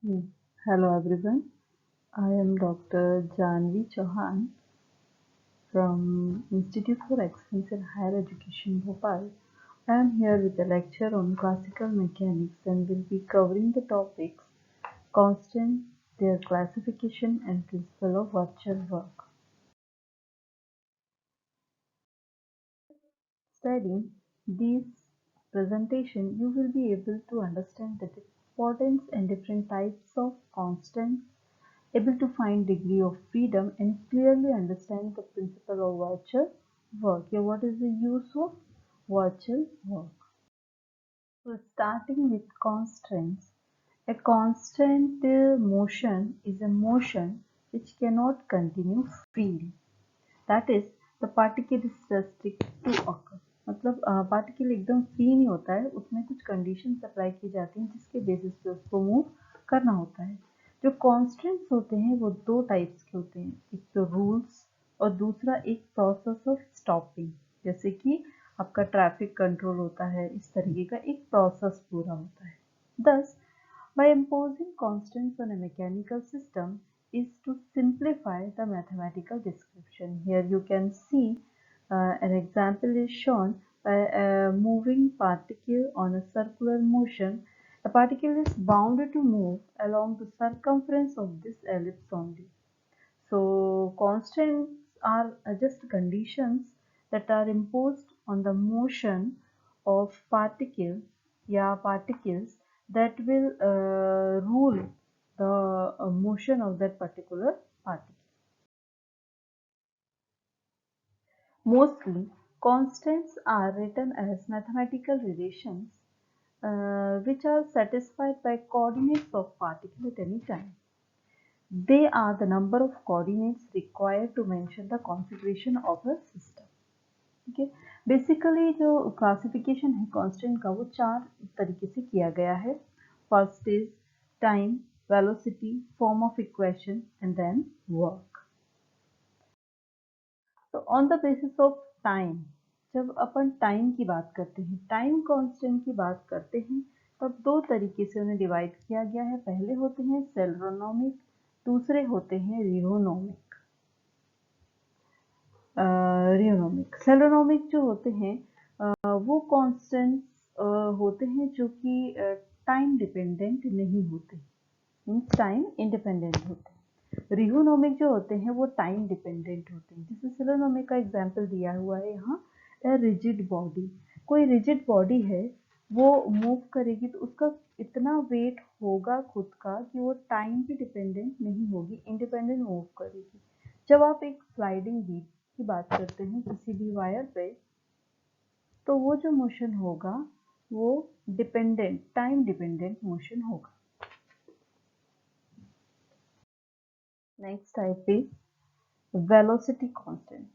Hmm. Hello everyone, I am Dr. Janvi Chauhan from Institute for Excellence in Higher Education, Bhopal. I am here with a lecture on classical mechanics and will be covering the topics constant, their classification and principle of virtual work. Studying these presentation, you will be able to understand the importance and different types of constants, able to find degree of freedom and clearly understand the principle of virtual work. Here, what is the use of virtual work? So starting with constraints. A constant motion is a motion which cannot continue freely. That is, the particle is restricted to occur. मतलब particle एकदम free नहीं होता है, उसमें कुछ conditions apply की जाती हैं जिसके बेसिस पे उसको मूव करना होता है। जो कॉन्स्टेंट्स होते हैं वो दो टाइप्स के होते हैं, एक तो रूल्स और दूसरा एक प्रोसेस ऑफ स्टॉपिंग। जैसे कि आपका ट्रैफिक कंट्रोल होता है, इस तरीके का एक प्रोसेस पूरा होता है। Thus, by imposing constants on a mechanical system is to simplify the mathematical description. Here you can see an example is shown by a moving particle on a circular motion. A particle is bound to move along the circumference of this ellipse only. So constants are just conditions that are imposed on the motion of particles that will rule the motion of that particular particle. Mostly, constants are written as mathematical relations which are satisfied by coordinates of particle at any time. They are the number of coordinates required to mention the configuration of a system. ठीक है, basically जो classification है constant का वो चार तरीके से किया गया है। First is time, velocity, form of equation and then work. तो on the basis of time, जब अपन टाइम की बात करते हैं, टाइम कांस्टेंट की बात करते हैं, तब दो तरीके से उन्हें डिवाइड किया गया है। पहले होते हैं सेलेनोमिक, दूसरे होते हैं रियोनोमिक। रियोनोमिक, सेलेनोमिक जो होते हैं वो कॉन्स्टेंट्स होते हैं जो कि टाइम डिपेंडेंट नहीं होते, मीन्स टाइम इंडिपेंडेंट होते हैं। रियोनोमिक जो होते हैं वो टाइम डिपेंडेंट होते हैं। जैसे सेलेनोमिक का एग्जांपल दिया हुआ है यहाँ, रिजिड बॉडी। कोई रिजिड बॉडी है, वो मूव करेगी तो उसका इतना वेट होगा खुद का कि वो टाइम पे डिपेंडेंट नहीं होगी, इंडिपेंडेंट मूव करेगी। जब आप एक स्लाइडिंग व्हील की बात करते हैं किसी भी वायर पे, तो वो जो मोशन होगा वो डिपेंडेंट, टाइम डिपेंडेंट मोशन होगा। Next type is velocity constant.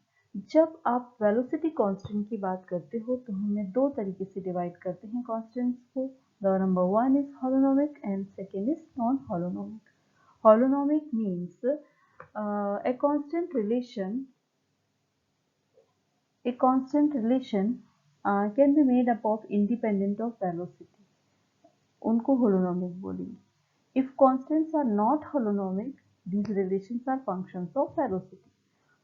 जब आप वेलोसिटी कांस्टेंट की बात करते हो तो हमें दो तरीके से डिवाइड करते हैं कांस्टेंट्स को। The number one is holonomic and second is non holonomic. Holonomic means a constant relation can be made up of independent of velocity, उनको holonomic बोलेंगे। If constants are not holonomic, these relations are functions of velocity.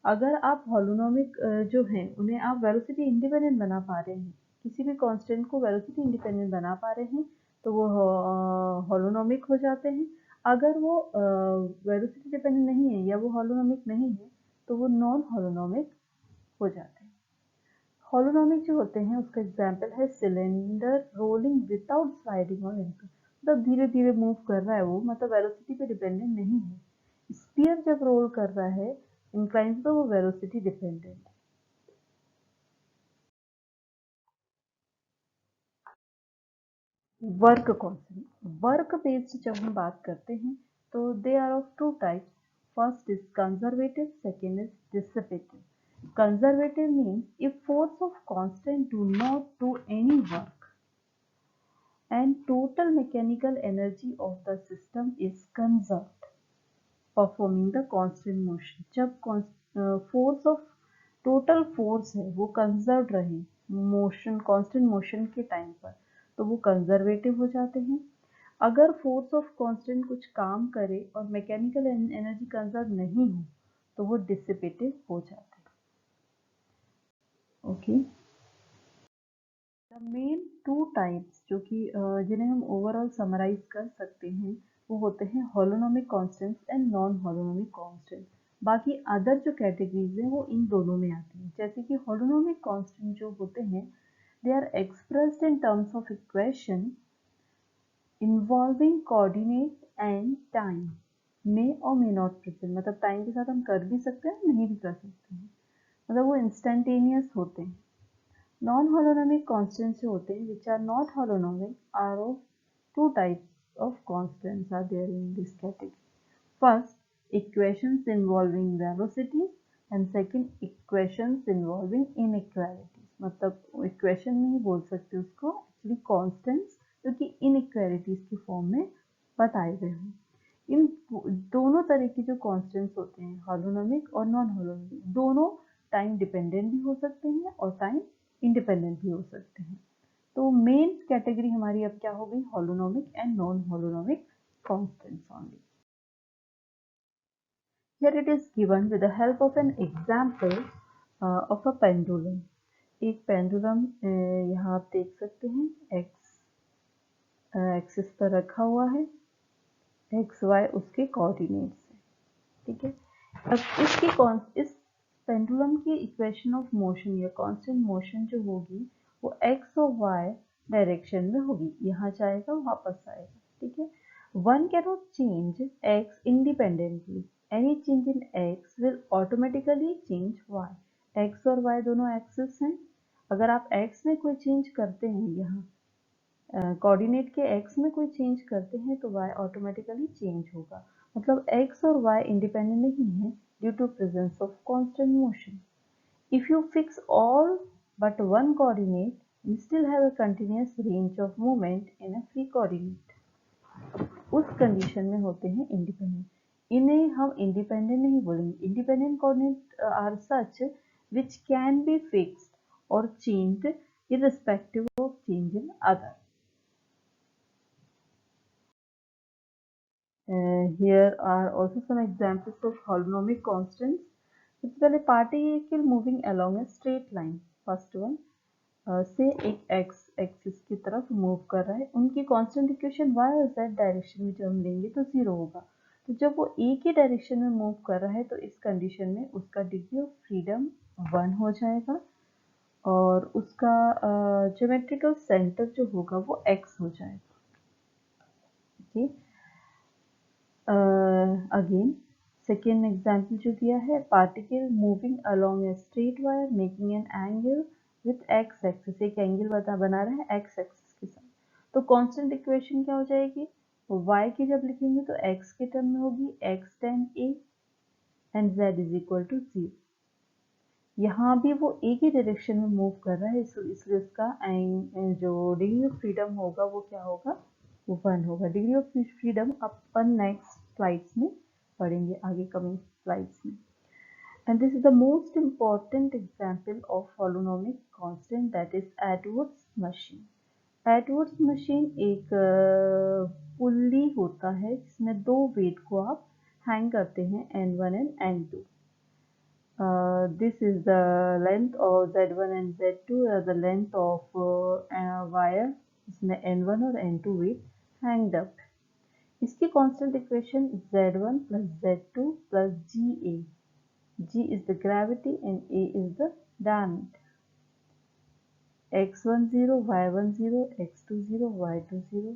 अगर आप holonomic जो हैं उन्हें आप velocity independent बना पा रहे हैं, किसी भी constant को velocity independent बना पा रहे हैं तो वो holonomic हो जाते हैं। अगर वो velocity dependent नहीं है या वो holonomic नहीं है तो वो non holonomic हो जाते हैं। हॉलोनोमिक जो होते हैं उसका एग्जाम्पल है cylinder rolling without sliding on incline, मतलब धीरे धीरे मूव कर रहा है वो, मतलब वेलोसिटी पे डिपेंडेंट नहीं है। स्फीयर जब रोल कर रहा है इंक्लाइन तो वो वेलोसिटी डिपेंडेंट है। वर्क कांस्टेंट, वर्क बेस्ड जब हम बात करते हैं तो they are of two types. First is conservative, second is dissipative. Conservative means if force of constant do not do any work and total mechanical energy of the system is conserved performing the constant motion। जब force of total force है वो conserved रहे motion, constant motion के time पर, तो वो conservative हो जाते हैं। अगर फोर्स ऑफ कांस्टेंट कुछ काम करे और मैकेनिकल एनर्जी कंजर्व नहीं हो तो वो डिसिपेटिव हो जाते हैं। Okay, the main two types जो कि जिन्हें हम ओवरऑल समराइज कर सकते हैं वो होते हैं हॉलोनोमिक constants and non holonomic constant. बाकी अदर जो कैटेगरीज हैं वो इन दोनों में आती हैं। जैसे कि हॉलोनोमिक कांस्टेंट जो होते हैं they are expressed in terms of equation involving coordinate and time, may or may not present, मतलब टाइम के साथ हम कर भी सकते हैं नहीं भी कर सकते हैं, मतलब वो इंस्टेंटेनियस होते हैं। नॉन हॉलोनोमिक कांस्टेंट्स जो होते हैं which are not holonomic are of two types of constants are there in this category. First, equations involving velocities and second equations involving inequalities. मतलब इक्वेशन नहीं बोल सकते उसको, एक्चुअली कॉन्स्टेंट्स जो कि इनइक्वालिटीज की फॉर्म में बताए गए हैं। इन दोनों तरह के जो कॉन्स्टेंट्स होते हैं हॉलोनोमिक और नॉन हॉलोनोमिक, दोनों टाइम डिपेंडेंट भी हो सकते हैं और टाइम इंडिपेंडेंट भी हो सकते हैं। तो मेन कैटेगरी हमारी अब क्या हो गई, holonomic and non holonomic constants only. Here it is given with the help of an example of a pendulum. एक पेंडुलम यहाँ आप देख सकते हैं एक्सिस पर रखा हुआ है, एक्स वाई उसके कोऑर्डिनेट्स है, ठीक है। अब इस पेंडुलम की इक्वेशन ऑफ मोशन या कांस्टेंट मोशन जो होगी वो एक्स और वाई डायरेक्शन में होगी, यहाँ जाएगा वापस आएगा, ठीक है। One cannot change x independently, any change in x will automatically change y. X और वाई दोनों एक्सिस हैं, अगर आप एक्स में कोई चेंज करते हैं, यहाँ कोऑर्डिनेट के एक्स में कोई चेंज करते हैं तो वाई ऑटोमेटिकली चेंज होगा। मतलब एक्स और वाई इंडिपेंडेंट नहीं है due to presence of constant motion. If you fix all but one coordinate, we still have a continuous range of movement in a free coordinate. उस condition में होते हैं independent. इन्हें हम इंडिपेंडेंट नहीं बोलेंगे। Independent coordinate are such which can be fixed or changed irrespective of change in other. Here are also some examples of holonomic constants. सबसे पहले particle moving along a straight line. First one, से एक x axis की तरफ move कर रहा है, उनकी कांस्टेंट इक्वेशन y और z डायरेक्शन में जब हम लेंगे तो 0 होगा। तो जब वो एक ही डायरेक्शन में मूव कर रहा है तो इस कंडीशन में उसका डिग्री ऑफ फ्रीडम 1 हो जाएगा और उसका ज्योमेट्रिकल सेंटर जो होगा वो x हो जाएगा। ओके, अगेन सेकेंड एग्जाम्पल जो दिया है, particle moving along a straight wire making an angle with x axis, एक एंगल बना रहा है एक्स एक्सिस के साथ। तो कांस्टेंट इक्वेशन क्या हो जाएगी, y की जब लिखेंगे तो x के टर्म में होगी x tan a and z is equal to 0। यहाँ भी वो एक ही डायरेक्शन में मूव कर रहा है, इसलिए उसका जो डिग्री ऑफ फ्रीडम होगा वो क्या होगा, वो 1 होगा। Degree of freedom upon next slides में पढ़ेंगे, आगे कमिंग स्लाइड्स में। And this is the most important example of holonomic constant, that is Edwards machine. Edwards machine एक पुल्ली होता है जिसमें दो वेट को आप हैंग करते हैं N1 and N2. This is the length of Z1 and Z2 the length of wire इसमें N1 और N2 वेट हैंग्ड अप। इसकी constant equation Z1 plus Z2 plus GA. G is the gravity and A is the diameter. x1 0, y1 0, x2 0, y2 0.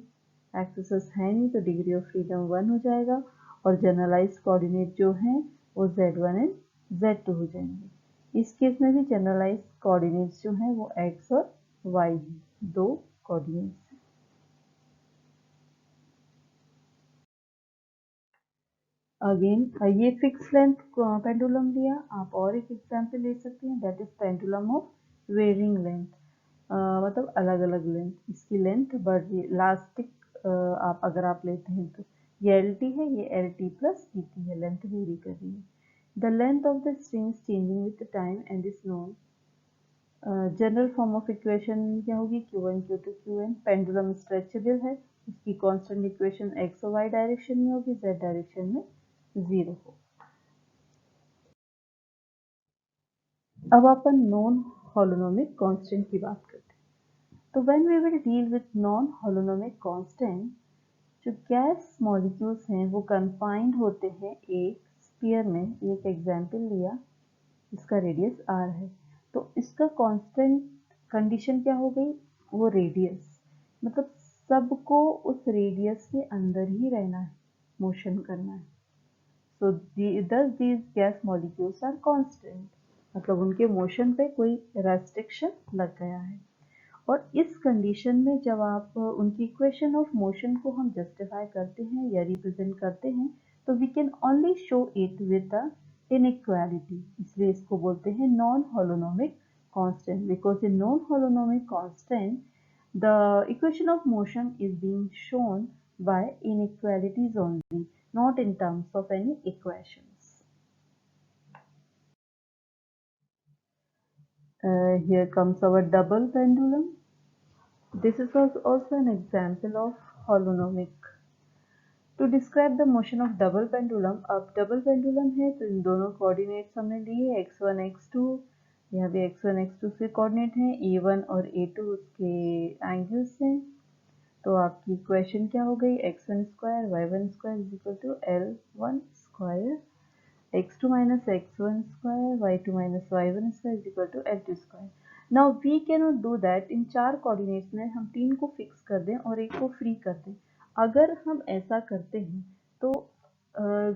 Axis है नहीं तो degree of freedom 1 हो जाएगा और generalise coordinate जो है वो Z1 एंड Z2 हो जाएंगे। इस केस में भी जनरलाइज कोऑर्डिनेट्स जो हैं वो x और y हैं, दो कोऑर्डिनेट्स। अगेन ये फिक्स लेंथ पेंडुलम दिया, आप और एक एग्जांपल ले सकते हैं, that is pendulum of varying length, मतलब अलग अलग लेंथ, इसकी लेंथ बढ़ रही है। इलास्टिक आप अगर आप लेते हैं तो ये एल टी है, ये L T plus E T है, लेंथ वेरी कर रही है। The length of the string changing with time and is known. General form of equation क्या होगी, Q1 Q2 Qn। Pendulum stretchable है इसकी कांस्टेंट इक्वेशन एक्स और वाई डायरेक्शन में होगी, जेड डायरेक्शन में 0 हो। अब अपन नॉन हॉलोनोमिक कांस्टेंट की बात करते हैं। तो when we will deal with non holonomic constant, जो गैस मॉलिक्यूल्स हैं वो कन्फाइंड होते हैं एक स्फीयर में। एक एग्जांपल लिया, इसका रेडियस r है, तो इसका कांस्टेंट कंडीशन क्या हो गई, वो रेडियस, मतलब सबको उस रेडियस के अंदर ही रहना है, मोशन करना है। So thus these gas molecules are constant, मतलब उनके मोशन पे कोई रेस्ट्रिक्शन लग गया है। और इस कंडीशन में जब आप उनकी इक्वेशन ऑफ मोशन को हम जस्टिफाई करते हैं या रिप्रेजेंट करते हैं, तो we can only show it with the inequality, इसलिए इसको बोलते हैं non holonomic constant, because in non holonomic constant the equation of motion is being shown by inequalities only, not in terms of any equations. Here comes our double pendulum. This is also an example of holonomic. To describe the motion of double pendulum, अब double pendulum है तो इन दोनों coordinates हमने लिए x1 x2, यहाँ भी x1 x2 के coordinate हैं, a1 और a2 उसके एंगल्स हैं। तो आपकी इक्वेशन क्या हो गई, x1 square y1 square is equal to l1 square, x2 minus x1 square y2 minus y1 square is equal to l2 square. Now we can not do that, in चार coordinates में हम तीन को fix कर दें और एक को फ्री कर दें। अगर हम ऐसा करते हैं तो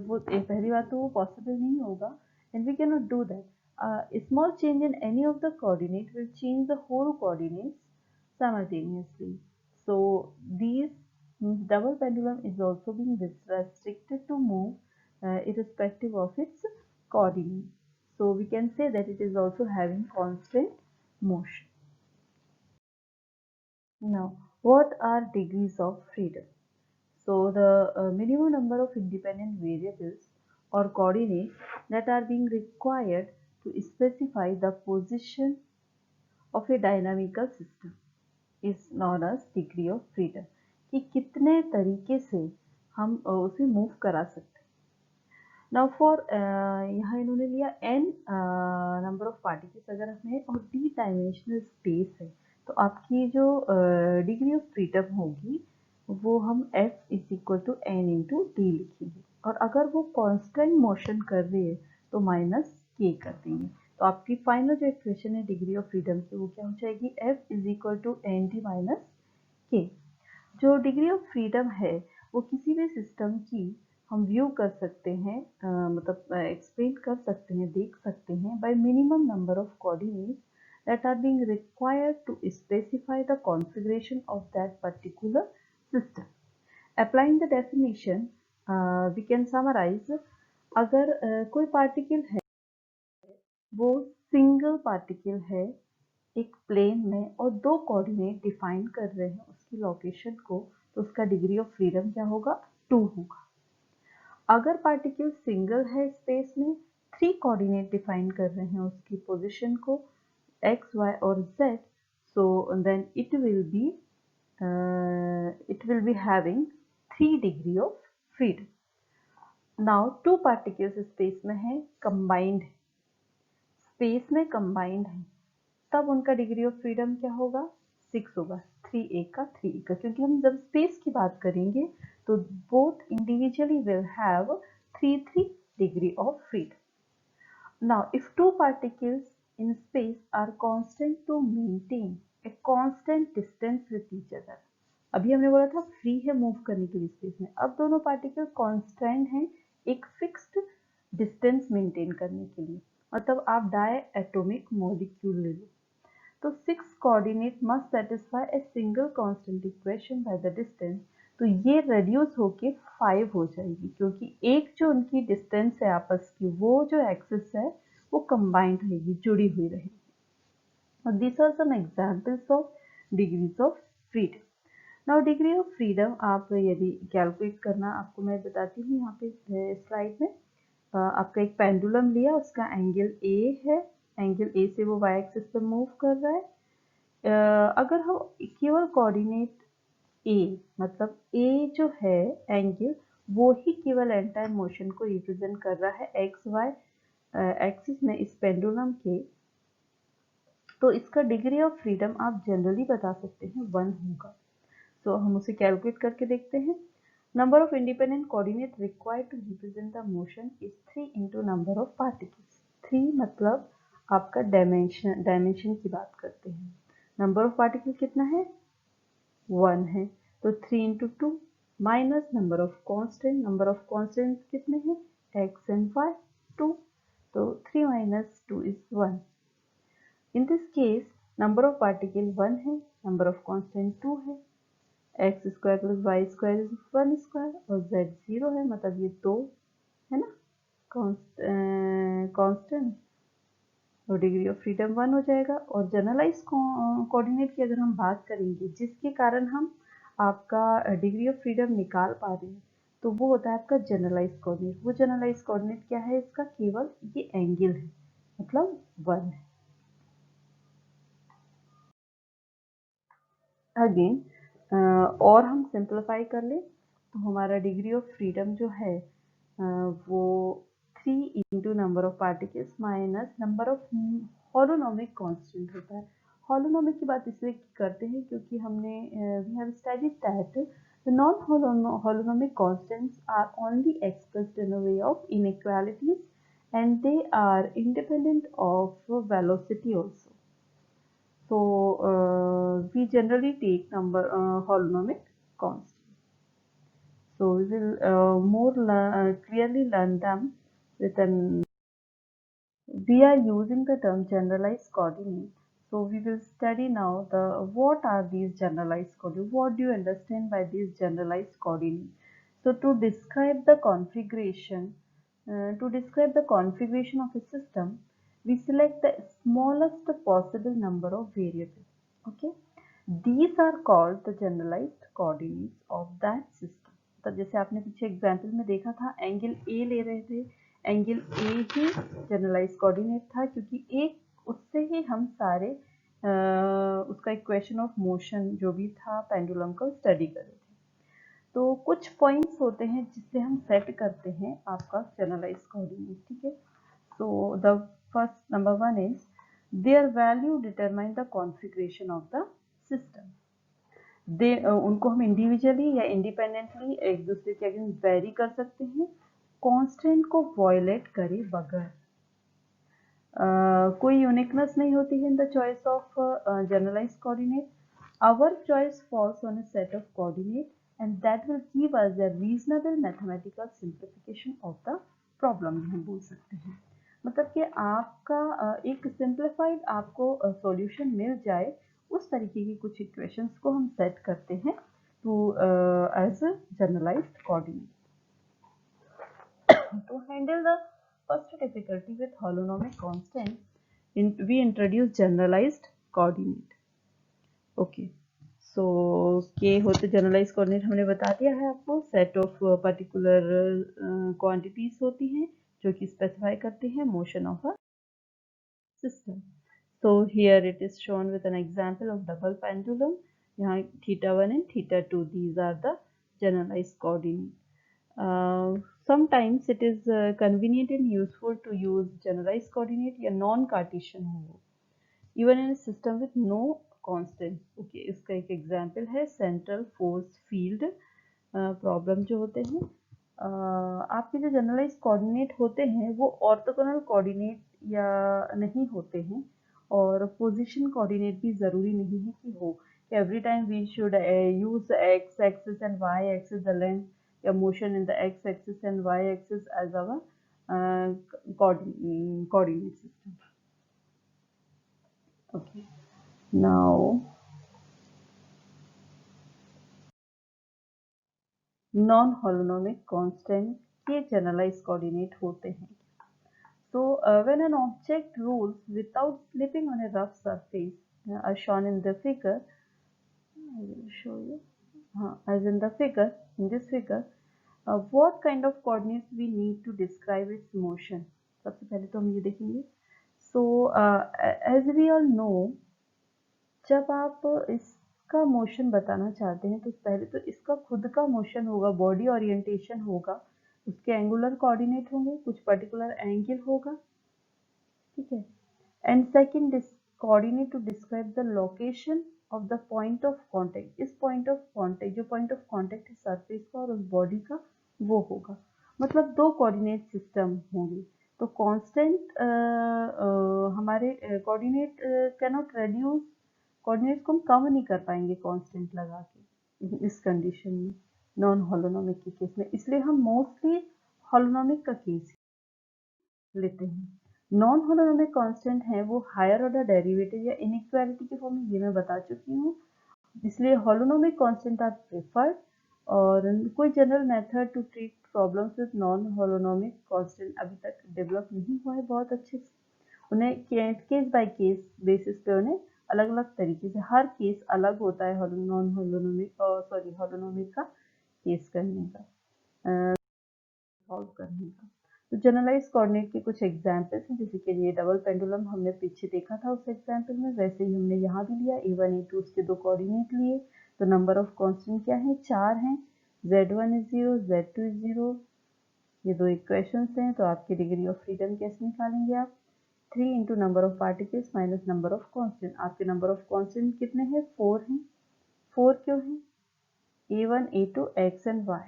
वो पहली बात तो वो पॉसिबल नहीं होगा, and we can not do that. Small change in any of the coordinate will change the whole coordinates simultaneously. So these double pendulum is also being restricted to move irrespective of its coordinates. So we can say that it is also having constant motion. Now, what are degrees of freedom? So the minimum number of independent variables or coordinates that are being required to specify the position of a dynamical system is known as degree of freedom, कि कितने तरीके से हम उसे move करा सकते हैं। Now for यहाँ इन्होंने लिया n नंबर ऑफ पार्टिकल्स अगर हमें और d डायमेंशनल स्पेस है, तो आपकी जो डिग्री ऑफ फ्रीडम होगी वो हम f is equal to n into d लिखेंगे, और अगर वो कांस्टेंट मोशन कर रही है तो माइनस k कर देंगे। तो आपकी फाइनल जो इक्वेशन है डिग्री ऑफ फ्रीडम की वो क्या हो जाएगी, f is equal to n d minus k. जो डिग्री ऑफ फ्रीडम है वो किसी भी सिस्टम की हम व्यू कर सकते हैं, मतलब एक्सप्लेन कर सकते हैं, देख सकते हैं bye minimum number of coordinates that are being required to specify the configuration of that particular system. Applying the definition, we can summarize, अगर कोई पार्टिकल है वो सिंगल पार्टिकल है एक प्लेन में और दो कोऑर्डिनेट डिफाइन कर रहे हैं उसकी लोकेशन को, तो उसका डिग्री ऑफ फ्रीडम क्या होगा, 2 होगा। अगर पार्टिकल सिंगल है स्पेस में, 3 कोऑर्डिनेट डिफाइन कर रहे हैं उसकी पोजीशन को x, y और z, so then it will be having 3 degree of freedom. Now 2 particles space में है, कंबाइंड है, स्पेस में कंबाइंड है, तब उनका डिग्री ऑफ फ्रीडम क्या होगा, 6 होगा, 3 एक का 3 एक का, क्योंकि हम जब स्पेस की बात करेंगे तो both individually will have 3 degree of freedom. Now if 2 particles in space are constant to maintain a constant distance with each other, अभी हमने बोला था फ्री है मूव करने के लिए स्पेस में, अब दोनों पार्टिकल कांस्टेंट हैं एक फिक्स्ड डिस्टेंस मेंटेन करने के लिए, मतलब आप डाई एटॉमिक मॉलिक्यूल ले लो, तो 6 coordinate must satisfy a single constant equation by the distance, तो ये रेड्यूस होके 5 हो जाएगी, क्योंकि एक जो उनकी डिस्टेंस है आपस की, वो जो एक्सिस है वो कंबाइंड रहेगी, जुड़ी हुई रहेगी। और this are some examples of degrees of freedom. Now degree of freedom आप यदि कैलकुलेट करना, आपको मैं बताती हूँ यहाँ पे स्लाइड में। आपका एक पेंडुलम लिया, उसका एंगल ए है, एंगल ए से वो y एक्सिस पर मूव कर रहा है। अगर हम केवल कोऑर्डिनेट ए, मतलब ए जो है एंगल वो ही केवल एंटायर मोशन को रिप्रेजेंट कर रहा है एक्स वाई एक्सिस में इस पेंडुलम के। तो इसका डिग्री ऑफ फ्रीडम आप जनरली बता सकते हैं 1 होगा। तो हम उसे कैलकुलेट करके देखते हैं। Number of independent coordinate required to represent the motion is 3 into number of particles. 3 मतलब आपका डायमेंशन की बात करते हैं। नंबर ऑफ पार्टिकल कितना है 1 है, तो 3 into 2 minus number of constant कितने हैं x एंड y 2, तो 3 minus 2 is 1। In this case, number of particle 1 है, number of constant 2 है, x square plus y square is 1 square और z 0 है, मतलब ये 2 है ना कांस्टेंट, और डिग्री ऑफ फ्रीडम 1 हो जाएगा। और जनरलाइज कोऑर्डिनेट की अगर हम बात करेंगे जिसके कारण हम आपका डिग्री ऑफ फ्रीडम निकाल पा रहे हैं, तो वो होता है आपका जनरलाइज कोऑर्डिनेट। वो जनरलाइज कोऑर्डिनेट क्या है, इसका केवल ये एंगल है, मतलब 1 है। अगेन और हम सिंप्लीफाई कर लें तो हमारा डिग्री ऑफ फ्रीडम जो है वो 3 into number of particles minus number of holonomic constant होता है। हॉलोनोमिक की बात इसलिए करते हैं क्योंकि हमने we have studied that the non holonomic constants are only expressed in a way of inequalities and they are independent of velocity also. So we generally take number holonomic constant. So we will more clearly learn them with an. We are using the term generalized coordinate. So we will study now the what are these generalized coordinates. What do you understand by these generalized coordinates? So to describe the configuration, of a system, we select the smallest possible number of variables. Okay, these are called the generalized coordinates of that system. तो जैसे आपने पीछे example में देखा था angle A ले रहे थे, एंगल ए ही जनरलाइज कोऑर्डिनेट था क्योंकि एक उससे ही हम सारे उसका इक्वेशन ऑफ मोशन जो भी था पेंडुलम का स्टडी कर रहे थे। तो कुछ पॉइंट्स होते हैं जिससे हम सेट करते हैं आपका जनरलाइज कोऑर्डिनेट, ठीक है। So the first number 1 is their value determine the configuration of the system. उनको हम इंडिविजुअली या इंडिपेंडेंटली एक दूसरे के अगेंस्ट वेरी कर सकते हैं, कांस्टेंट को वायलेट करे बगैर। कोई यूनिकनेस नहीं होती है in the choice of generalised coordinate. Our choice falls on a set of coordinate and that will give us a reasonable mathematical simplification of the problem, हम बोल सकते हैं। मतलब कि आपका एक सिंप्लीफाइड आपको सॉल्यूशन मिल जाए, उस तरीके की कुछ इक्वेशंस को हम सेट करते हैं two as a generalised coordinate. To handle the first difficulty with holonomic constant, we introduce generalized coordinate. Okay, so के होते जनरलाइज कोऑर्डिनेट हमने बता दिया है आपको, सेट ऑफ पर्टिकुलर क्वांटिटीज होती हैं जो कि स्पेसिफाई करती हैं motion of a system. So here it is shown with an example of double pendulum. यहाँ θ1 and θ2, these are the generalized coordinate. Sometimes it is convenient and useful to use generalized coordinate या non-Cartesian हो, even in a system with no constant. Okay, इसका एक example है central force field problem जो होते हैं। आपके जो जनरलाइज कोऑर्डिनेट होते हैं वो ऑर्थोगोनल कोऑर्डिनेट या नहीं होते हैं, और पोजीशन कोऑर्डिनेट भी ज़रूरी नहीं है कि हो। Every time we should use X axis and Y axis the length या motion in the X axis and Y axis as our coordinate system. Okay, now non holonomic constant के generalize coordinate होते हैं। So when an object rolls without slipping on a rough surface, as shown in the figure, I will show you. As in the figure, in this figure, what kind of coordinates we need to describe its motion? सबसे पहले तो हम ये देखेंगे। So as we all know, जब आप इस इसका मोशन बताना चाहते हैं तो पहले तो इसका खुद का मोशन होगा, बॉडी ओरिएंटेशन होगा, उसके एंगुलर कोऑर्डिनेट होंगे, कुछ पर्टिकुलर एंगल होगा, ठीक है। And second coordinate to describe the location of the point of contact. इस पॉइंट ऑफ कांटेक्ट, जो पॉइंट ऑफ कांटेक्ट है सरफेस का और उस बॉडी का, वो होगा। मतलब दो कोऑर्डिनेट सिस्टम होंगे। तो कांस्टेंट हमारे coordinate can not reduce, coordinate को हम कम नहीं कर पाएंगे कांस्टेंट लगा के इस कंडीशन में, नॉन होलोनोमिक के केस में। इसलिए हम मोस्टली होलोनोमिक का केस लेते हैं। नॉन होलोनोमिक कांस्टेंट है वो हायर ऑर्डर डेरिवेटिव या इनइक्वालिटी के फॉर्म में, ये मैं बता चुकी हूँ। इसलिए होलोनोमिक कांस्टेंट आर प्रेफर्ड। और कोई general method to treat problems with non holonomic constant अभी तक डेवलप नहीं हुआ है बहुत अच्छे से। उन्हें केस बाय केस बेसिस पे उन्हें अलग अलग तरीके से, हर केस अलग होता है नॉन होलोनोमिक होलोनोमिक का केस करने का, सॉल्व करने का। तो जनरलाइज कोऑर्डिनेट के कुछ एग्जांपल्स हैं, जैसे कि ये डबल पेंडुलम हमने पीछे देखा था उस एग्जांपल में, वैसे ही हमने यहाँ भी लिया a1 a2 उसके दो कोऑर्डिनेट लिए। तो नंबर ऑफ कांस्टेंट क्या है, 4 हैं। z1 इज 0, z2 इज 0, ये दो इक्वेशंस हैं। तो आपकी डिग्री ऑफ फ्रीडम कैसे निकालेंगे आप, 3 into number of particles minus number of constant. आपके नंबर ऑफ कांस्टेंट कितने हैं, 4 हैं। 4 क्यों है, a1 a2 x and y,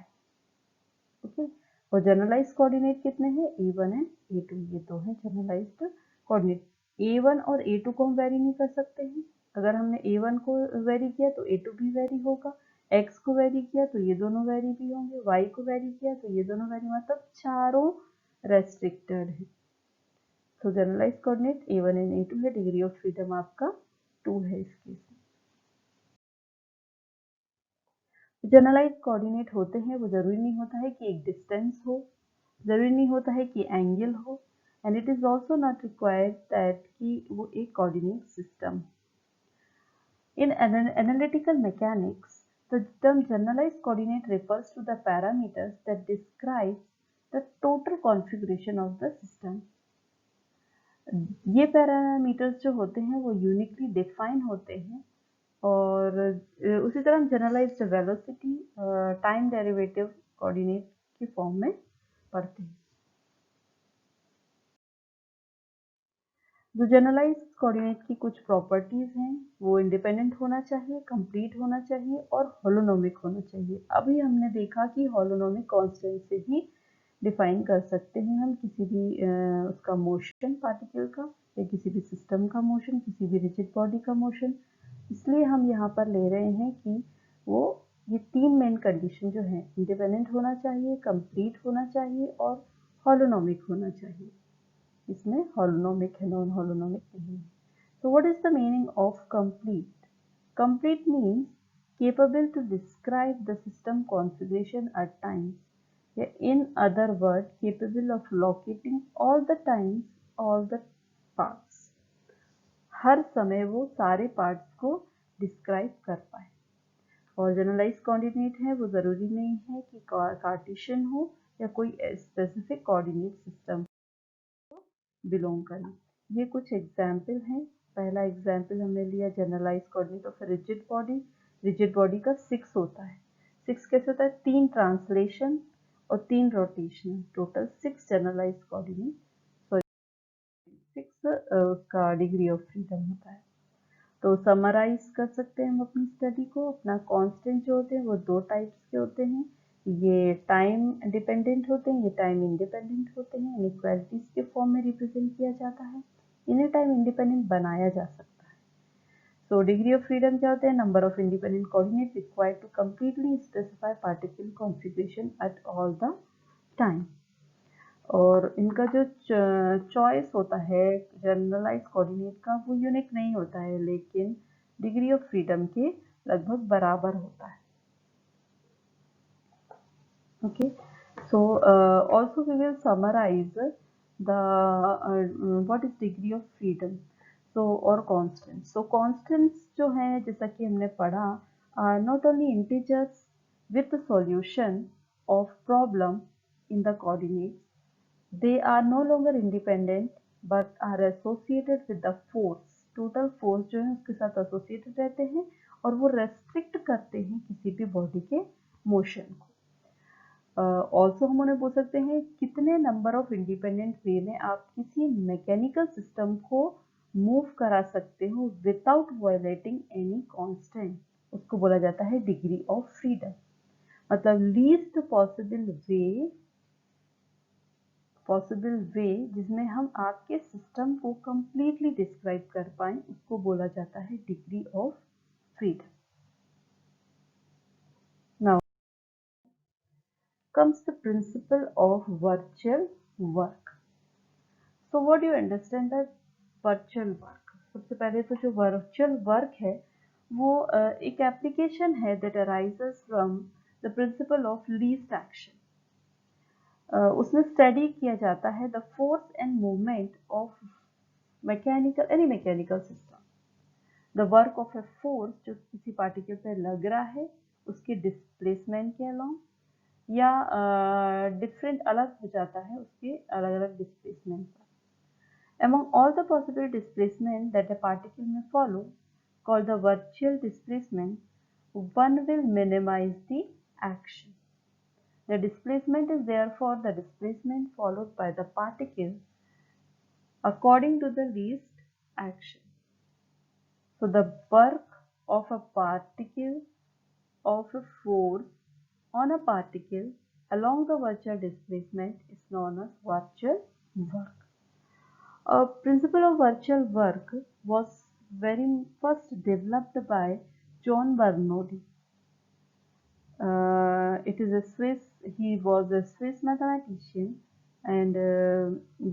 okay. और जनरलाइज कोऑर्डिनेट कितने हैं, a1 एंड a2, ये दो हैं जनरलाइज्ड कोऑर्डिनेट। a1 और a2 को हम वेरी नहीं कर सकते हैं। अगर हमने a1 को वेरी किया तो a2 भी वेरी होगा, x को वेरी किया तो ये दोनों वेरी भी होंगे, y को वेरी किया तो ये दोनों वेरी, मतलब चारों रेस्ट्रिक्टेड है। तो generalise coordinate a1 and a2 है, डिग्री ऑफ फ्रीडम आपका 2 है इस केस में। जनरलाइज कोऑर्डिनेट होते हैं, वो जरूरी नहीं होता है कि एक डिस्टेंस हो, जरूरी नहीं होता है कि एंगल हो, and it is also not required that कि वो एक coordinate system. In analytical mechanics the term generalized coordinate refers to the parameters that describe the total configuration of the system. ये पैरामीटर्स जो होते हैं वो यूनिकली डिफाइन होते हैं। और उसी तरह हम generalised velocity time derivative coordinate की फॉर्म में पढ़ते हैं। जो जनरलाइज कोऑर्डिनेट की कुछ प्रॉपर्टीज हैं, वो इंडिपेंडेंट होना चाहिए, कंप्लीट होना चाहिए और होलोनोमिक होना चाहिए। अभी हमने देखा कि होलोनोमिक कांस्टेंट से ही डिफाइन कर सकते हैं हम किसी भी उसका मोशन पार्टिकल का, या किसी भी सिस्टम का मोशन, किसी भी रिजिड बॉडी का मोशन। इसलिए हम यहाँ पर ले रहे हैं कि वो ये तीन मेन कंडीशन जो है, इंडिपेंडेंट होना चाहिए, कंप्लीट होना चाहिए और होलोनोमिक होना चाहिए। इसमें होलोनोमिक है, नॉन होलोनोमिक नहीं है। So what is the meaning of complete? Complete means capable to describe the system configuration at times. In other words, capable of locating all the times, all the parts. हर समय वो सारे parts को describe कर पाए। और generalise coordinate है, वो ज़रूरी नहीं है कि कार्टेशियन हो या कोई स्पेसिफिक कोऑर्डिनेट सिस्टम बिलोंग करें। ये कुछ एग्जाम्पल हैं। पहला एग्जाम्पल हमने लिया generalise coordinate of rigid body. Rigid body का 6 होता है। 6 कैसे होता है, 3 ट्रांसलेशन और 3 rotation, total 6 generalise coordinate, sorry 6 उसका डिग्री ऑफ फ्रीडम होता है। तो समराइज कर सकते हैं हम अपनी स्टडी को। अपना कांस्टेंट जो होते हैं वो दो टाइप्स के होते हैं, ये टाइम डिपेंडेंट होते हैं, ये टाइम इंडिपेंडेंट होते हैं। इनइक्वालिटीज के फॉर्म में रिप्रेजेंट किया जाता है, इन्हें टाइम इंडिपेंडेंट बनाया जा सकता है। सो डिग्री ऑफ फ्रीडम क्या होते हैं, number of independent coordinate required to completely specify particle configuration at all the time. और इनका जो चॉइस होता है जनरलाइज कोऑर्डिनेट का, वो यूनिक नहीं होता है, लेकिन डिग्री ऑफ फ्रीडम के लगभग बराबर होता है। Okay, so also we will summarize the what is degree of freedom. So और कांस्टेंट, सो कांस्टेंट्स जो हैं, जैसा कि हमने पढ़ा, are not only integers with the solution of problem in the coordinates, they are no longer independent but are associated with the force, total force जो है उसके साथ associated रहते हैं और वो रेस्ट्रिक्ट करते हैं किसी भी बॉडी के मोशन को। ऑल्सो हम उन्हें बोल सकते हैं कितने नंबर ऑफ इंडिपेंडेंट वे में आप किसी मैकेनिकल सिस्टम को मूव करा सकते हो विदाउट वायलेटिंग एनी कांस्टेंट, उसको बोला जाता है डिग्री ऑफ फ्रीडम। मतलब लीस्ट पॉसिबल वे जिसमें हम आपके सिस्टम को कंप्लीटली डिस्क्राइब कर पाए, उसको बोला जाता है degree of freedom. Now comes the principle of virtual work. So what do you understand by virtual work? सबसे पहले तो जो virtual work है वो एक एप्लीकेशन है that arises from the principle of least action. उसमें स्टडी किया जाता है the force and movement of any mechanical system. The work of a force जो किसी पार्टिकल पे लग रहा है उसके डिस्प्लेसमेंट के अलोंग, या डिफरेंट अलग हो जाता है उसके अलग अलग डिस्प्लेसमेंट पर। Among all the possible displacement that a particle may follow, called the virtual displacement, one will minimize the action. The displacement is therefore the displacement followed by the particle according to the least action. So the work of a particle of a force on a particle along the virtual displacement is known as virtual work. A principle of virtual work was very first developed by John Bernoulli. He was a Swiss mathematician and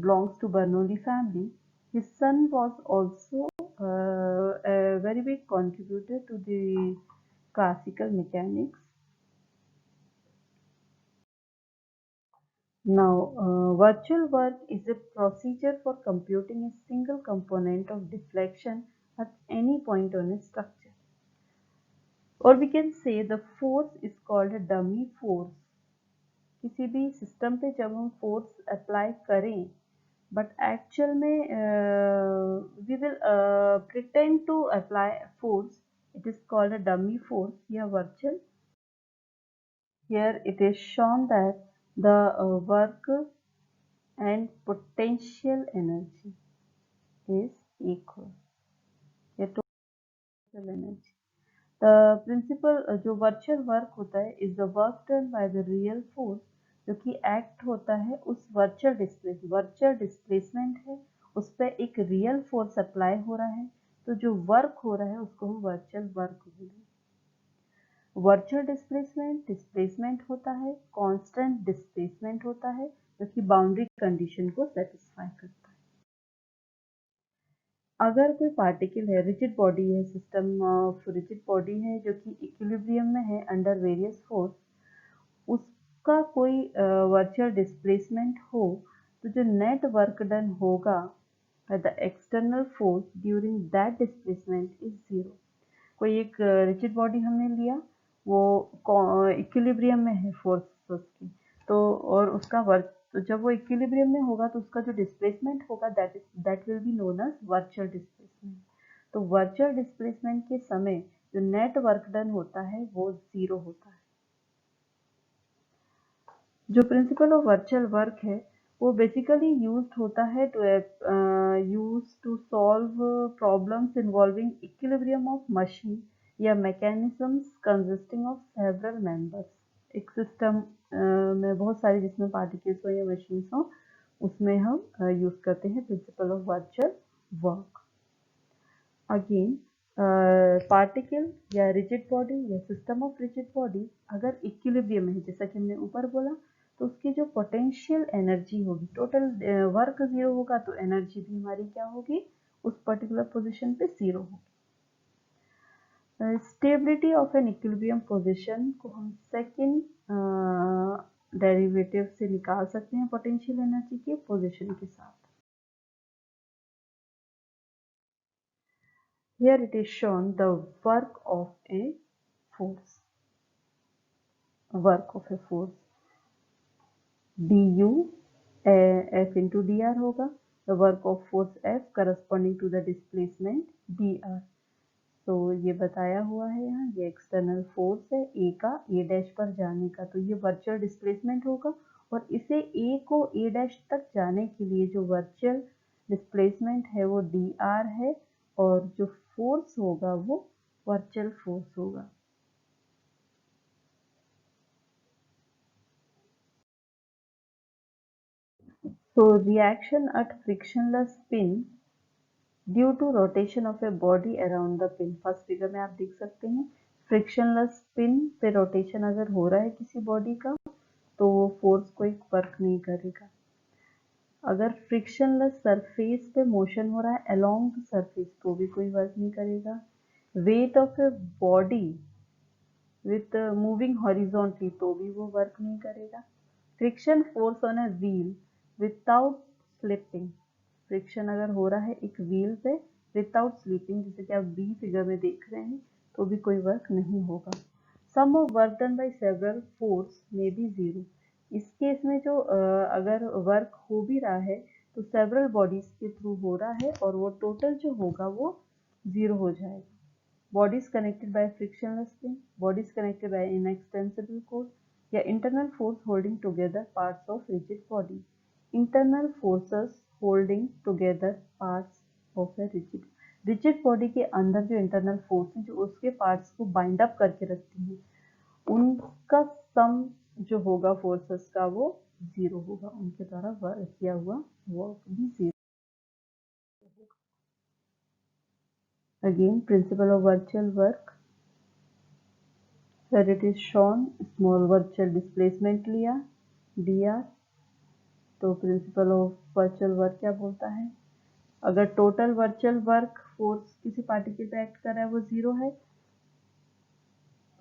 belongs to Bernoulli family. His son was also a very big contributor to the classical mechanics. Now, virtual work is a procedure for computing a single component of deflection at any point on a structure. Or we can say the force is called a dummy force. किसी भी system पे जब हम force apply करें, but actual में we will pretend to apply force, it is called a dummy force या virtual. Here it is shown that the work and potential energy is equal. ये total energy. The principle जो virtual work होता है is the work done by the real force जो कि act होता है उस virtual displacement है, उस पर एक real force apply हो रहा है, तो जो work हो रहा है उसको हम virtual work बोलेंगे। Virtual displacement होता है, constant displacement होता है जो कि boundary condition को satisfy करता है। अगर कोई पार्टिकल है, रिजिड बॉडी है, सिस्टम ऑफ रिजिड बॉडी है जो कि इक्विलिब्रियम में है अंडर वेरियस फोर्स, उसका कोई वर्चुअल डिस्प्लेसमेंट हो तो जो नेट वर्क डन होगा by the external force during that displacement is zero. कोई एक रिजिड बॉडी हमने लिया, वो इक्विलिब्रियम में है फोर्स की, तो और उसका वर्क, तो जब वो इक्विलिब्रियम में होगा तो उसका जो डिस्प्लेसमेंट होगा that will be known as virtual displacement. तो वर्चुअल डिस्प्लेसमेंट के समय जो नेट वर्क डन होता है वो जीरो होता है। जो प्रिंसिपल ऑफ वर्चुअल वर्क है वो बेसिकली यूज्ड होता है to solve problems involving equilibrium of machine या mechanisms consisting of several members. एक सिस्टम में बहुत सारी जिसमें पार्टिकल्स हो या मशीन्स हो, उसमें हम यूज करते हैं principle of virtual work. Again particle या रिजिड बॉडी या सिस्टम ऑफ रिजिड बॉडी अगर इक्विलिब्रियम है, जैसा कि हमने ऊपर बोला, तो उसकी जो पोटेंशियल एनर्जी होगी, टोटल वर्क जीरो होगा तो एनर्जी भी हमारी क्या होगी, उस पर्टिकुलर पोजीशन पे जीरो होगी। Stability of an equilibrium position को हम सेकंड डेरिवेटिव से निकाल सकते हैं पोटेंशियल एनर्जी के पोजीशन के साथ। Here it is shown the work of a force. Work of a force du F into dr होगा, the work of force F corresponding to the displacement dr. तो ये बताया हुआ है यहाँ, ये एक्सटर्नल फोर्स है ए का ए डैश पर जाने का, तो ये वर्चुअल डिस्प्लेसमेंट होगा। और इसे ए को ए डैश तक जाने के लिए जो वर्चुअल डिस्प्लेसमेंट है वो डी आर है, और जो फोर्स होगा वो वर्चुअल फोर्स होगा। So reaction at frictionless spin due to rotation of a body around the pin। First figure में आप देख सकते हैं फ्रिक्शनलेस स्पिन पे रोटेशन अगर हो रहा है किसी बॉडी का तो वो फोर्स कोई वर्क नहीं करेगा। अगर फ्रिक्शनलेस सरफेस पे मोशन हो रहा है अलोंग द सरफेस तो भी कोई वर्क नहीं करेगा। Weight of a body with moving horizontally तो भी वो वर्क नहीं करेगा। Friction force on a wheel without slipping, friction अगर हो रहा है एक व्हील पे विदाउट स्लिपिंग, जैसे कि आप बी फिगर में देख रहे हैं, तो भी कोई वर्क नहीं होगा। Sum of work done by several force may be zero. इस केस में जो अगर वर्क हो भी रहा है तो सेवरल बॉडीज के थ्रू हो रहा है और वो टोटल जो होगा वो जीरो हो जाएगा। Bodies connected by a frictionless spin, bodies connected by an inextensible cord, या internal force holding together parts of rigid body। Internal forces holding together parts of a rigid body के अंदर जो internal force है जो उसके parts को bind up करके रखती है, उनका सम जो होगा फोर्सेस का वो जीरो होगा, उनके द्वारा वर्क किया हुआ वर्क भी zero. Again, principle of virtual work, where it is shown small virtual displacement लिया dr, तो प्रिंसिपल ऑफ वर्चुअल वर्क क्या बोलता है, अगर टोटल वर्चुअल वर्क फोर्स किसी पार्टिकल पे एक्ट कर रहा है वो जीरो है,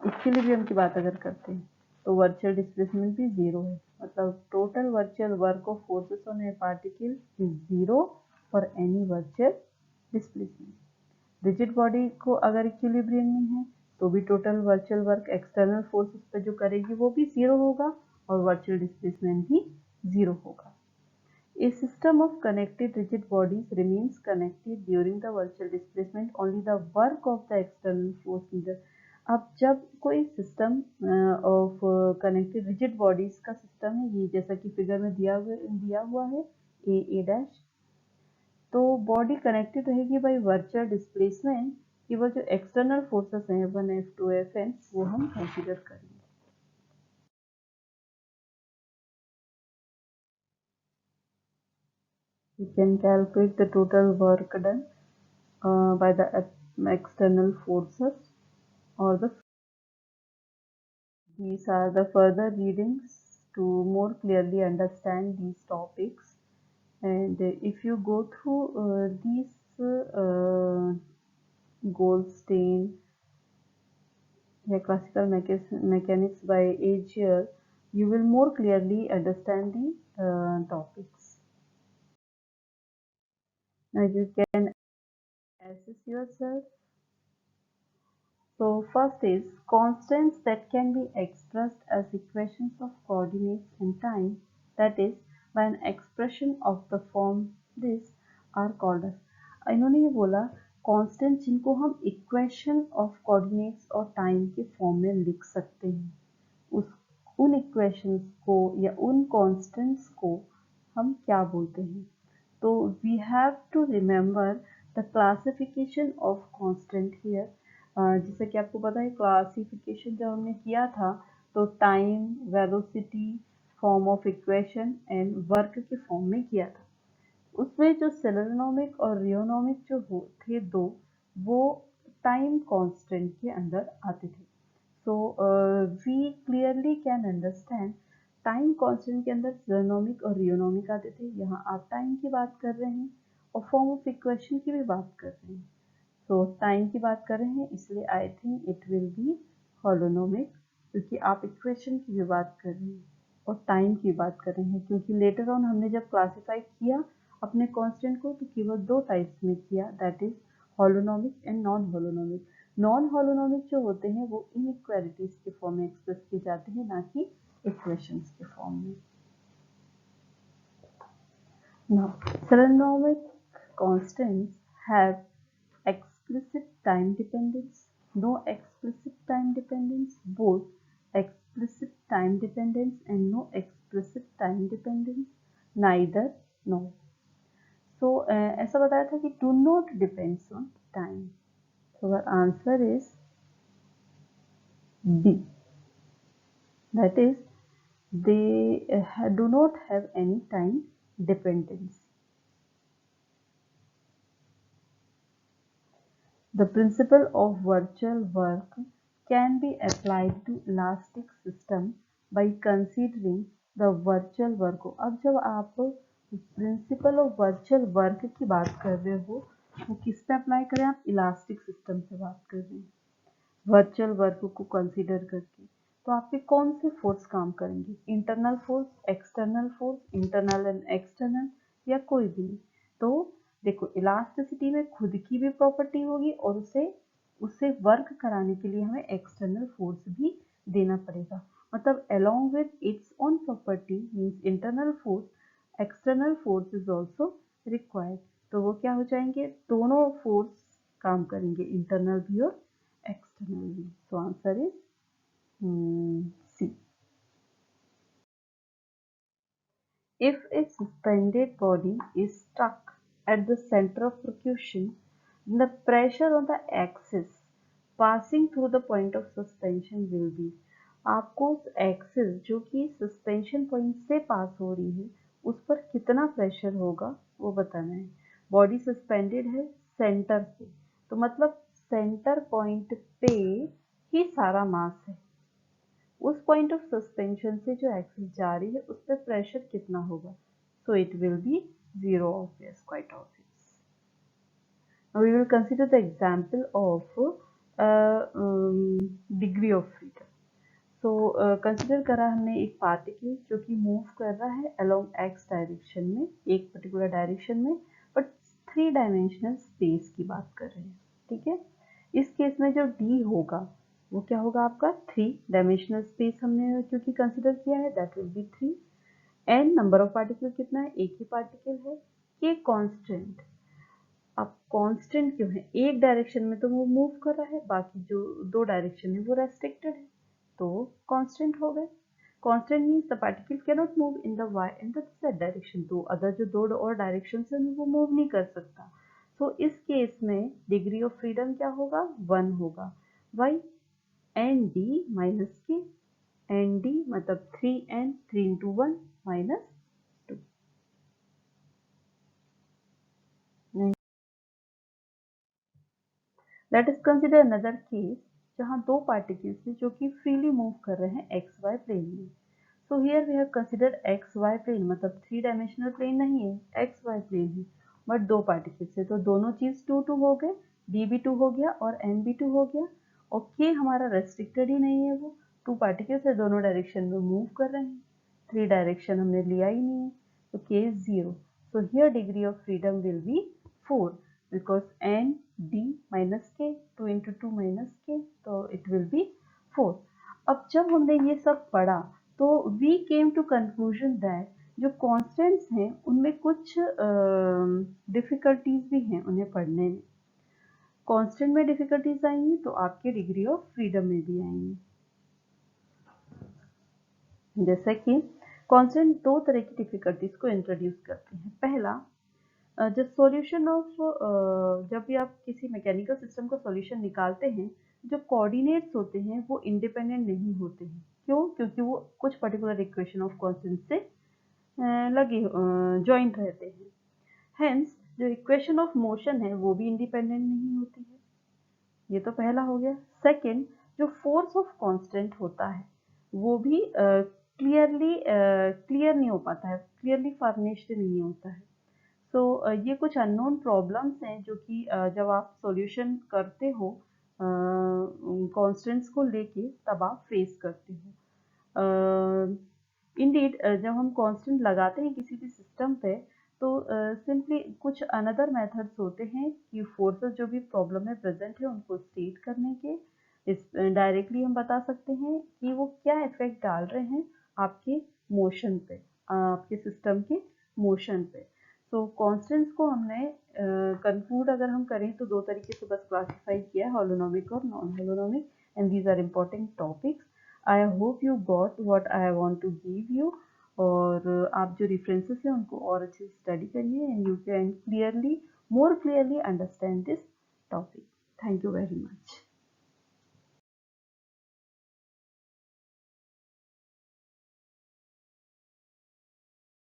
इक्विलिब्रियम की बात अगर करते हैं तो वर्चुअल डिस्प्लेसमेंट भी जीरो है, मतलब total virtual work of forces on A particle is zero for any virtual displacement. Rigid body को अगर इक्विलिब्रियम में है तो भी total virtual work external forces पे जो करेगी वो भी जीरो होगा और वर्चुअल डिस्प्लेसमेंट भी जीरो होगा। A system of connected rigid bodies remains connected during the virtual displacement, only the work of the external force leader। अब जब कोई system of connected rigid bodies का सिस्टम है, ये जैसा कि फिगर में दिया हुआ है ए डैश, तो बॉडी कनेक्टेड रहेगी बाय वर्चुअल डिस्प्लेसमेंट, केवल जो एक्सटर्नल फोर्सेस हैं F1 F2 Fn वो हम कंसीडर करेंगे। We can calculate the total work done by the external forces or these are the further readings to more clearly understand these topics, and if you go through these Goldstein या classical mechanics by Agier, you will more clearly understand the topics. Now you can assess yourself. So first is constants that can be expressed as equations of coordinates and time, that is by an expression of the form this are called as। इन्होंने ये बोला constant जिनको हम equation of coordinates और time के form में लिख सकते हैं, उन इक्वेशंस को या उन कांस्टेंट्स को हम क्या बोलते हैं। तो we have to remember the classification of constant here. जैसे कि आपको पता है क्लासिफिकेशन जब हमने किया था तो time, velocity, form of equation and work के फॉर्म में किया था। उसमें जो सेलेनोमिक और रियोनोमिक जो थे दो, वो टाइम कांस्टेंट के अंदर आते थे। So we clearly can understand time constant के अंदर सेलेनोमिक और रियोनोमिक आते थे। यहाँ आप टाइम की बात कर रहे हैं और फॉर्म ऑफ इक्वेशन की भी बात कर रहे हैं। तो टाइम की बात कर रहे हैं इसलिए I think it will be holonomic, क्योंकि आप इक्वेशन की भी बात कर रहे हैं और टाइम की बात कर रहे हैं, क्योंकि लेटर ऑन हमने जब क्लासिफाई किया अपने कांस्टेंट को तो केवल दो टाइप्स में किया, that is holonomic and non holonomic. Non holonomic जो होते हैं वो इनइक्वालिटीज के फॉर्म में एक्सप्रेस किए जाते हैं, ना कि इक्वेशंस के फॉर्म में। Now, Solenomic constants have explicit time dependence, no explicit time dependence, both explicit time dependence and no explicit time dependence, neither, no. So ऐसा बताया था कि do not depends on time. So our answer is B. That is, they do not have any time dependence. The principle of virtual work can be applied to elastic system by considering the virtual work को। अब जब आप principle of virtual work की बात कर रहे हो वो किस पे अप्लाई करें? आप इलास्टिक सिस्टम से बात कर रहे हैं वर्चुअल वर्क को कंसीडर करके। तो आपके कौन से फोर्स काम करेंगे? Internal force, external force, internal and external, या कोई भी नहीं। तो देखो इलास्टिसिटी में खुद की भी प्रॉपर्टी होगी और उससे वर्क कराने के लिए हमें एक्सटर्नल फोर्स भी देना पड़ेगा। मतलब along with its own property means internal force, external force is also required। तो वो क्या हो जाएंगे? दोनों फोर्स काम करेंगे, इंटरनल भी और external भी। So answer is C. If a suspended body is stuck at the center of percussion, then the pressure on the axis passing through the point of suspension will be। आपको उस axis जो कि suspension point से पास हो रही है उस पर कितना प्रेशर होगा वो बताना है। बॉडी सस्पेंडेड है सेंटर से, तो मतलब सेंटर पॉइंट पे ही सारा मास है। उस पॉइंट ऑफ सस्पेंशन से जो एक्सिस जा रही है उस पर प्रेशर कितना होगा? So it will B 0 obvious, quite obvious. Now we will consider the example of degree of freedom. So consider करा हमने एक पार्टिकल जो कि मूव कर रहा है along x डायरेक्शन में, एक पर्टिकुलर डायरेक्शन में, बट 3 डायमेंशनल स्पेस की बात कर रहे हैं। ठीक है, इस केस में जो d होगा वो क्या होगा? आपका 3 डायमेंशनल स्पेस हमने क्योंकि कंसिडर किया है, that will be 3। N number of particle कितना है? एक ही पार्टिकल है। के कांस्टेंट, अब कांस्टेंट क्यों है? एक डायरेक्शन में तो वो मूव कर रहा है, बाकी जो 2 डायरेक्शन है वो रेस्ट्रिक्टेड है, तो कांस्टेंट हो गए। Constant means the particle can not move in the y and the z direction, तो अदर जो 2 और डायरेक्शन है वो मूव नहीं कर सकता। तो इस केस में डिग्री ऑफ फ्रीडम क्या होगा? 1 होगा। वाई? एन डी माइनस के, एन डी मतलब 3n, 3 into 1 minus 2। Let us consider another case जहां 2 पार्टिकल्स हैं जो कि फ्रीली मूव कर रहे हैं एक्स वाई प्लेन में। So here we have consider x y plane, मतलब 3 डायमेंशनल प्लेन नहीं है, एक्स वाई प्लेन है, बट 2 पार्टिकल्स है, तो दोनों चीज 2 2 हो गए, डी भी 2 हो गया और एन भी 2 हो गया। और के हमारा रेस्ट्रिक्टेड ही नहीं है, वो 2 पार्टिकल्स है, दोनों डायरेक्शन में मूव कर रहे हैं, 3 डायरेक्शन हमने लिया ही नहीं है, तो के is 0। So here degree of freedom will be 4 because n d minus k, 2 into 2 minus k, तो it will be 4। अब जब हमने ये सब पढ़ा तो we came to conclusion that जो कॉन्स्टेंट्स हैं उनमें कुछ डिफिकल्टीज भी हैं उन्हें पढ़ने में। कांस्टेंट में डिफिकल्टीज आएंगी तो आपके डिग्री ऑफ फ्रीडम में भी आएंगी। जैसा कि कांस्टेंट 2 तरह की डिफिकल्टीज को इंट्रोड्यूस करते हैं। पहला, जब सॉल्यूशन ऑफ जब भी आप किसी मैकेनिकल सिस्टम का सॉल्यूशन निकालते हैं, जो कोऑर्डिनेट्स होते हैं वो इंडिपेंडेंट नहीं होते हैं। क्यों? क्योंकि वो कुछ पर्टिकुलर इक्वेशन ऑफ कांस्टेंट से लगे जॉइंट रहते हैं। हेंस जो इक्वेशन ऑफ मोशन है वो भी इंडिपेंडेंट नहीं होती है। ये तो पहला हो गया। सेकंड, जो फोर्स ऑफ कांस्टेंट होता है वो भी क्लियर नहीं हो पाता है, क्लियरली फर्निश्ड नहीं होता है। तो ये कुछ अननोन प्रॉब्लम्स हैं जो कि जब आप सॉल्यूशन करते हो कांस्टेंट्स को लेके तब आप फेस करते हो। इंडीड जब हम कांस्टेंट लगाते हैं किसी भी सिस्टम पे तो सिंपली कुछ अनदर मेथड्स होते हैं कि फोर्सेस जो भी प्रॉब्लम में प्रेजेंट है उनको स्टेट करने के। इस डायरेक्टली हम बता सकते हैं कि वो क्या इफेक्ट डाल रहे हैं आपके मोशन पे, आपके सिस्टम के मोशन पे। सो कॉन्स्टेंट्स को हमने कंक्लूड अगर हम करें तो दो तरीके से बस क्लासीफाई किया है, होलोनोमिक और non holonomic, and these are important topics. I hope you got what I want to give you. और आप जो रेफरेंसेस हैं उनको और अच्छे से स्टडी करिए and you can clearly, more clearly understand this topic. Thank you very much.